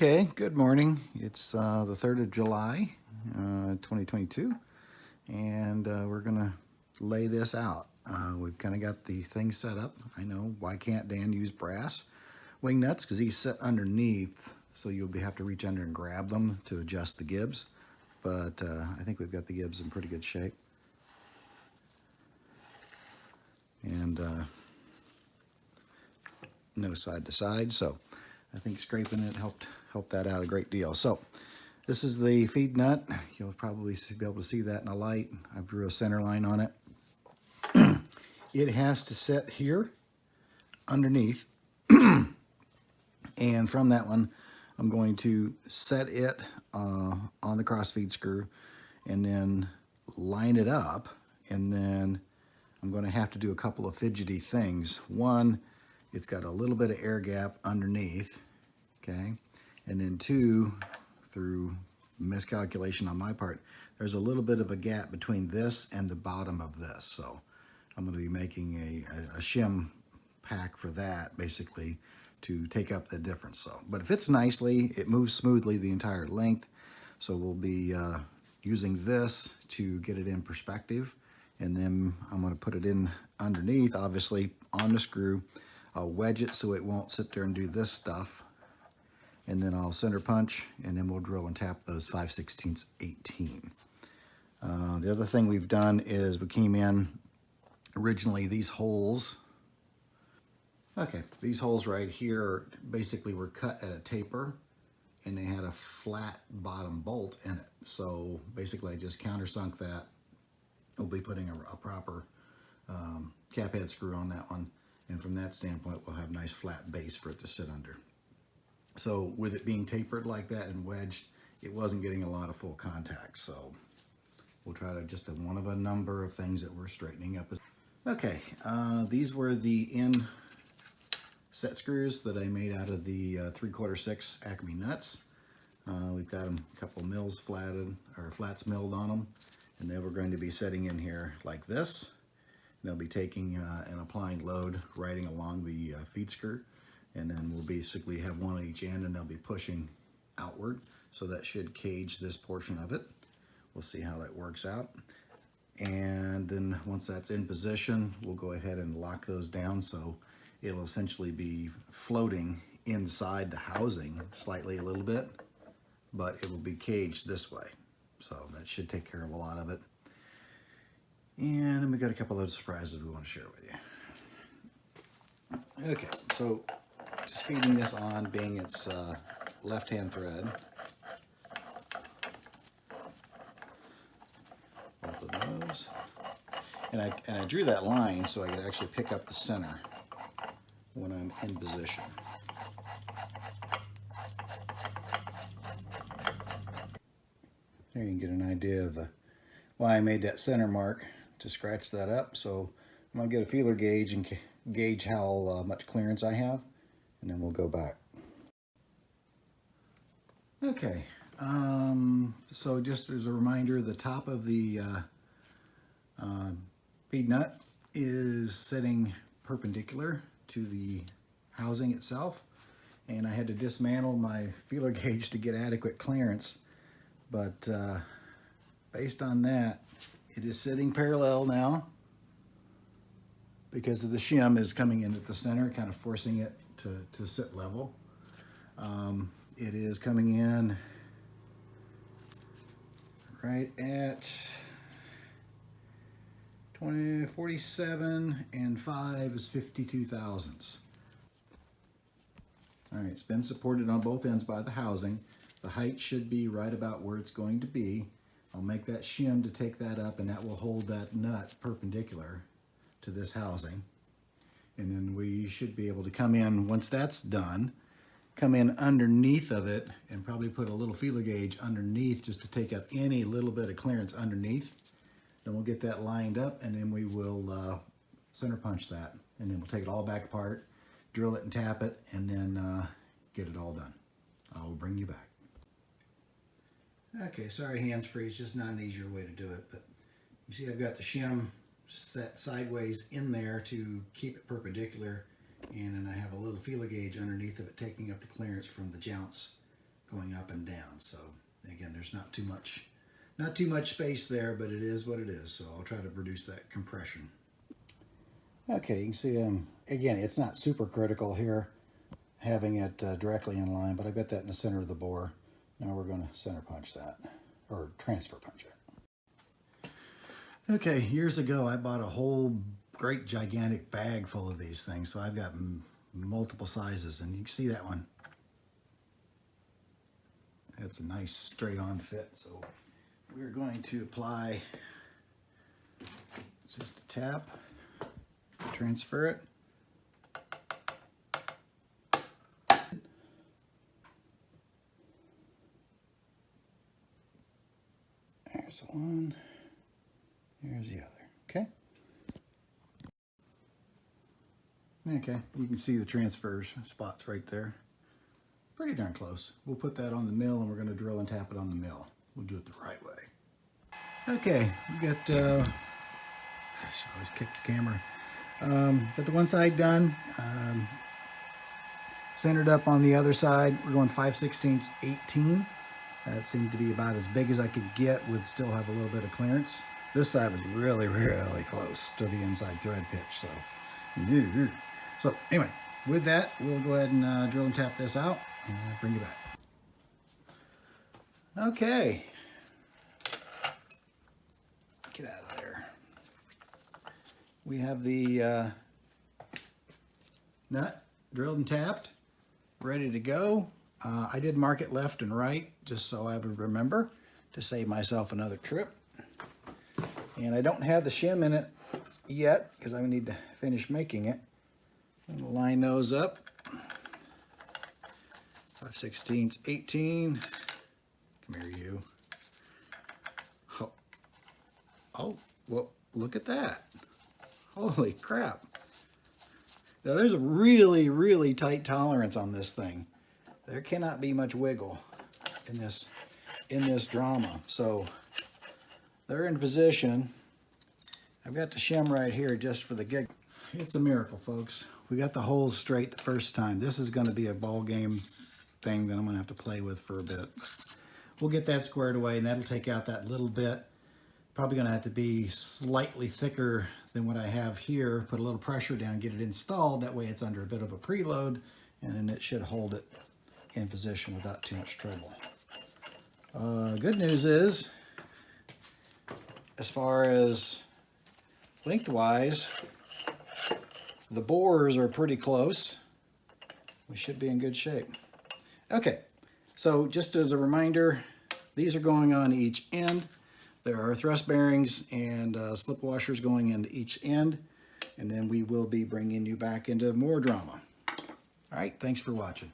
Okay, good morning. It's the 3rd of July, 2022, and we're gonna lay this out. We've kind of got the thing set up. I know, why can't Dan use brass wing nuts? Because he's set underneath, so you'll have to reach under and grab them to adjust the gibs. But I think we've got the gibs in pretty good shape. And no side to side, so I think scraping it helped that out a great deal. So this is the feed nut. You'll probably be able to see that in the light. I drew a center line on it. It has to sit here underneath. And from that one, I'm going to set it on the cross feed screw and then line it up. And then I'm going to have to do a couple of fidgety things. One, it's got a little bit of air gap underneath, okay? And then two, through miscalculation on my part, there's a little bit of a gap between this and the bottom of this. So I'm going to be making a shim pack for that, basically, to take up the difference. So, but it fits nicely, it moves smoothly the entire length. So we'll be using this to get it in perspective. And then I'm going to put it in underneath, obviously, on the screw. I'll wedge it so it won't sit there and do this stuff. And then I'll center punch, and then we'll drill and tap those 5/16 18. The other thing we've done is we came in, originally these holes, okay, these holes right here basically were cut at a taper, and they had a flat bottom bolt in it. So basically I just countersunk that. We'll be putting a proper cap head screw on that one. And from that standpoint, we'll have a nice flat base for it to sit under. So with it being tapered like that and wedged, it wasn't getting a lot of full contact. So we'll try to just one of a number of things that we're straightening up. Okay, these were the end set screws that I made out of the 3/4/6 Acme nuts. We've got them a couple mills flatted, or flats milled on them. And then we're going to be setting in here like this. They'll be taking and applying load riding along the feed screw, and then we'll basically have one on each end, and they'll be pushing outward, so that should cage this portion of it. We'll see how that works out. And then once that's in position, we'll go ahead and lock those down, so it'll essentially be floating inside the housing slightly a little bit, but it will be caged this way. So that should take care of a lot of it. And then we got a couple of other surprises we want to share with you. Okay, so just feeding this on, being its left-hand thread. Both of those. And I drew that line so I could actually pick up the center when I'm in position. There you can get an idea of why I made that center mark, to scratch that up. So I'm gonna get a feeler gauge and gauge how much clearance I have, and then we'll go back. Okay, so just as a reminder, the top of the feed nut is sitting perpendicular to the housing itself, and I had to dismantle my feeler gauge to get adequate clearance, but based on that, it is sitting parallel now because of the shim is coming in at the center, kind of forcing it to sit level. It is coming in right at 47 and 5 is 52 thousandths. All right, it's been supported on both ends by the housing. The height should be right about where it's going to be. I'll make that shim to take that up, and that will hold that nut perpendicular to this housing. And then we should be able to come in, once that's done, come in underneath of it and probably put a little feeler gauge underneath just to take up any little bit of clearance underneath. Then we'll get that lined up, and then we will center punch that. And then we'll take it all back apart, drill it and tap it, and then get it all done. I'll bring you back. Okay, sorry hands-free, it's just not an easier way to do it, but you see I've got the shim set sideways in there to keep it perpendicular, and then I have a little feeler gauge underneath of it taking up the clearance from the jounce going up and down. So again, there's not too much space there, but it is what it is. So I'll try to produce that compression. Okay, you can see again, it's not super critical here having it directly in line, but I've got that in the center of the bore. Now we're going to center punch that, or transfer punch it. Okay, years ago I bought a whole great gigantic bag full of these things, so I've got multiple sizes, and you can see that one. It's a nice straight on fit, so we're going to apply just a tap, transfer it. There's one, there's the other, okay? Okay, you can see the transfer spots right there. Pretty darn close. We'll put that on the mill, and we're going to drill and tap it on the mill. We'll do it the right way. Okay, we got, gosh, I always kick the camera. Got the one side done. Centered up on the other side. We're going 5/16 18. That seemed to be about as big as I could get with still have a little bit of clearance. This side was really, really close to the inside thread pitch. So anyway, with that, we'll go ahead and drill and tap this out and bring you back. Okay. Get out of there. We have the nut drilled and tapped, ready to go. I did mark it left and right just so I would remember to save myself another trip. And I don't have the shim in it yet because I need to finish making it. We'll line those up. 5/16 18. Come here, you. Oh, well, look at that. Holy crap. Now, there's a really, really tight tolerance on this thing. There cannot be much wiggle in this drama. So they're in position. I've got the shim right here just for the gig. It's a miracle, folks. We got the holes straight the first time. This is going to be a ball game thing that I'm going to have to play with for a bit. We'll get that squared away, and that'll take out that little bit. Probably going to have to be slightly thicker than what I have here. Put a little pressure down, get it installed. That way it's under a bit of a preload, and then it should hold it in position without too much trouble. Good news is, as far as lengthwise, the bores are pretty close. We should be in good shape. Okay, so just as a reminder, these are going on each end. There are thrust bearings and slip washers going into each end, and then we will be bringing you back into more drama. All right, thanks for watching.